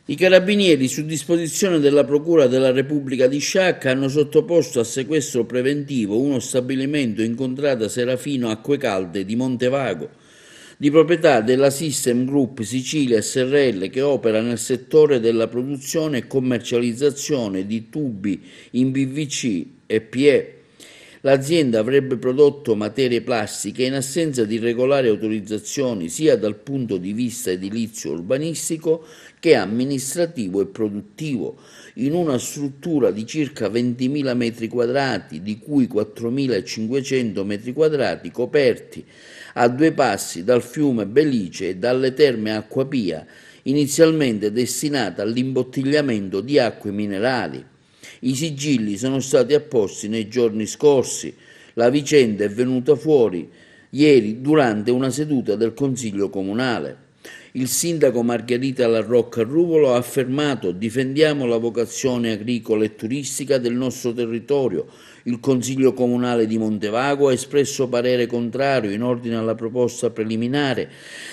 I carabinieri, su disposizione della Procura della Repubblica di Sciacca, hanno sottoposto a sequestro preventivo uno stabilimento in contrada Serafino Acque Calde di Montevago, di proprietà della System Group Sicilia SRL, che opera nel settore della produzione e commercializzazione di tubi in PVC e PE. L'azienda avrebbe prodotto materie plastiche in assenza di regolari autorizzazioni sia dal punto di vista edilizio urbanistico che amministrativo e produttivo, in una struttura di circa 20.000 metri quadrati, di cui 4.500 metri quadrati coperti a due passi dal fiume Belice e dalle terme Acquapia, inizialmente destinata all'imbottigliamento di acque minerali. I sigilli sono stati apposti nei giorni scorsi. La vicenda è venuta fuori ieri durante una seduta del Consiglio Comunale. Il sindaco Margherita Larrocca Ruvolo ha affermato: difendiamo la vocazione agricola e turistica del nostro territorio. Il Consiglio Comunale di Montevago ha espresso parere contrario in ordine alla proposta preliminare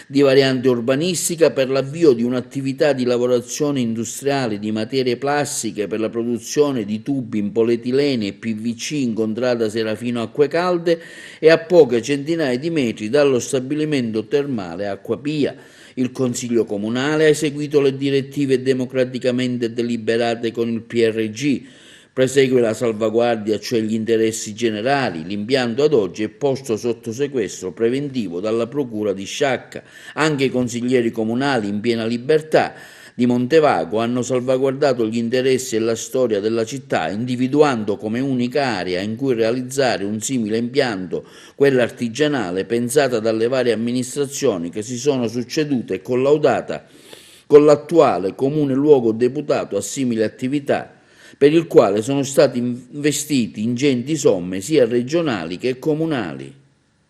di variante urbanistica per l'avvio di un'attività di lavorazione industriale di materie plastiche per la produzione di tubi in polietilene e PVC in contrada Serafino Acque Calde e a poche centinaia di metri dallo stabilimento termale Acquapia. Il Consiglio Comunale ha eseguito le direttive democraticamente deliberate con il PRG. Prosegue la salvaguardia, cioè gli interessi generali. L'impianto ad oggi è posto sotto sequestro preventivo dalla Procura di Sciacca. Anche i consiglieri comunali, in piena libertà, di Montevago hanno salvaguardato gli interessi e la storia della città, individuando come unica area in cui realizzare un simile impianto quella artigianale pensata dalle varie amministrazioni che si sono succedute e collaudata con l'attuale comune luogo deputato a simili attività, per il quale sono stati investiti ingenti somme sia regionali che comunali.